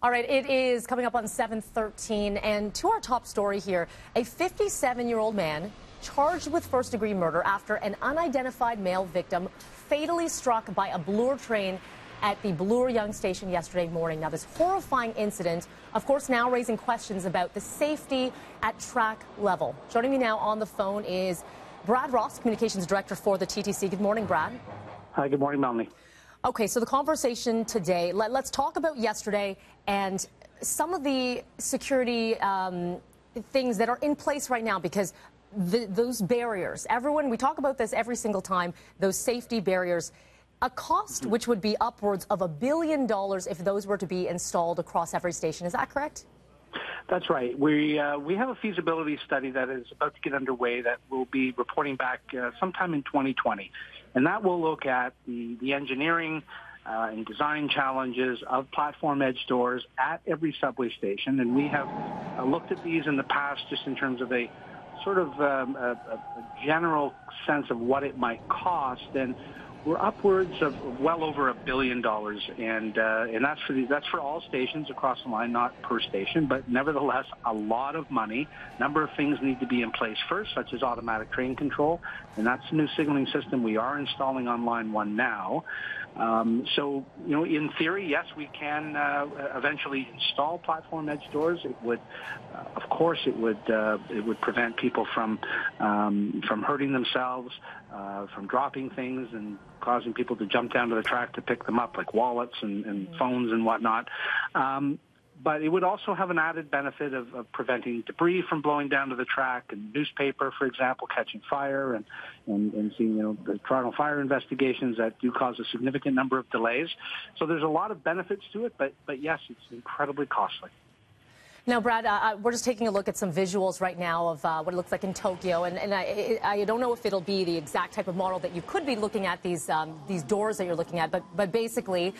All right, it is coming up on 7:13, and to our top story here, a 57-year-old man charged with first-degree murder after an unidentified male victim fatally struck by a Bloor train at the Bloor Yonge station yesterday morning. Now, this horrifying incident, of course, now raising questions about the safety at track level. Joining me now on the phone is Brad Ross, Communications Director for the TTC. Good morning, Brad. Hi, good morning, Melanie. Okay, so the conversation today, let's talk about yesterday and some of the security things that are in place right now, because those barriers, we talk about this every single time, those safety barriers, a cost which would be upwards of $1 billion if those were to be installed across every station. Is that correct? That's right. We have a feasibility study that is about to get underway that will be reporting back sometime in 2020. And that will look at the engineering and design challenges of platform edge doors at every subway station. And we have looked at these in the past just in terms of a sort of a general sense of what it might cost. And we're upwards of well over $1 billion, and that's for all stations across the line, not per station, but nevertheless a lot of money. A number of things need to be in place first, such as automatic train control, and that's a new signaling system we are installing on line 1 now. So, in theory, yes, we can eventually install platform edge doors. It would, of course, it would prevent people from hurting themselves, from dropping things and causing people to jump down to the track to pick them up, like wallets and phones and whatnot. But it would also have an added benefit of preventing debris from blowing down to the track, and newspaper, for example, catching fire, and seeing the Toronto fire investigations that do cause a significant number of delays. So there's a lot of benefits to it, but yes, it's incredibly costly. Now, Brad, we're just taking a look at some visuals right now of what it looks like in Tokyo, and I don't know if it'll be the exact type of model that you could be looking at, these doors that you're looking at, but basically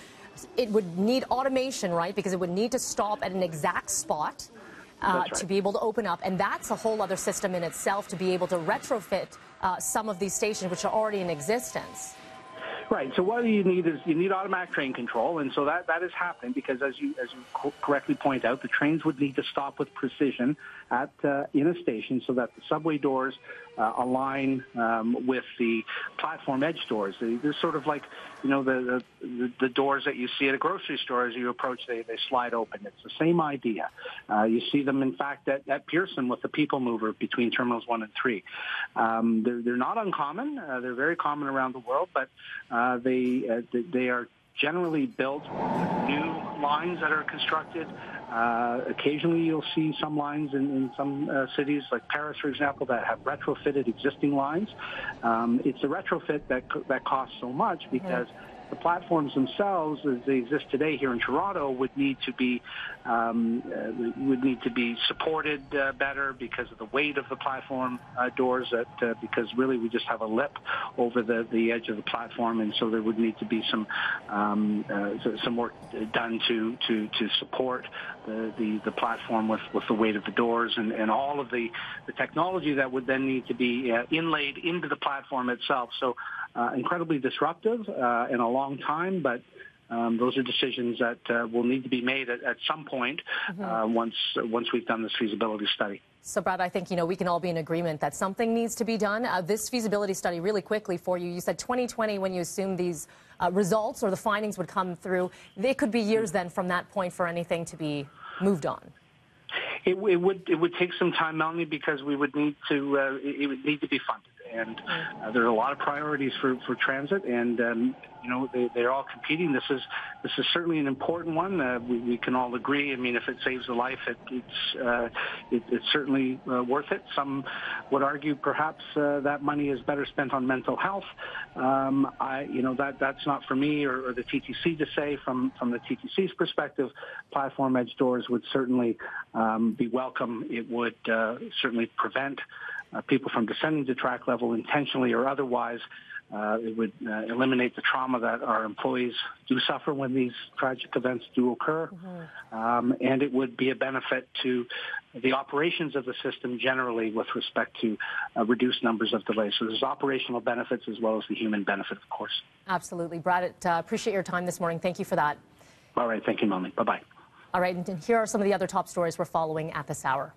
it would need automation, right? Because it would need to stop at an exact spot to be able to open up, and that's a whole other system in itself to be able to retrofit some of these stations which are already in existence. Right. So what you need is automatic train control, and so that is happening because, as you correctly point out, the trains would need to stop with precision in a station so that the subway doors align with the platform edge doors. They're sort of like the doors that you see at a grocery store as you approach. They slide open. It's the same idea. You see them, in fact, at Pearson with the people mover between terminals 1 and 3. They're not uncommon. They're very common around the world, but they are generally built with new lines that are constructed. Occasionally you'll see some lines in some cities like Paris, for example, that have retrofitted existing lines. It's the retrofit that costs so much because the platforms themselves, as they exist today here in Toronto, would need to be supported better because of the weight of the platform doors. Because really we just have a lip over the edge of the platform, and so there would need to be some work done to support the platform with the weight of the doors and all of the technology that would then need to be inlaid into the platform itself. So incredibly disruptive in a long time, but those are decisions that will need to be made at some point once we've done this feasibility study. So, Brad, I think we can all be in agreement that something needs to be done. This feasibility study, really quickly for you, you said 2020 when you assumed these results or the findings would come through. It could be years then from that point for anything to be moved on. It would take some time, Melanie, because we would need to it would need to be funded, and there are a lot of priorities for transit, and they're all competing. This is certainly an important one. We can all agree. I mean, if it saves a life, it's certainly worth it. Some would argue perhaps that money is better spent on mental health. That's not for me or the TTC to say. From the TTC's perspective, platform edge doors would certainly be welcome. It would certainly prevent people from descending to track level intentionally or otherwise. It would eliminate the trauma that our employees do suffer when these tragic events do occur. And it would be a benefit to the operations of the system generally with respect to reduced numbers of delays. So there's operational benefits as well as the human benefit, of course. Absolutely. Brad, appreciate your time this morning. Thank you for that. All right. Thank you, Melanie. Bye-bye. All right, and here are some of the other top stories we're following at this hour.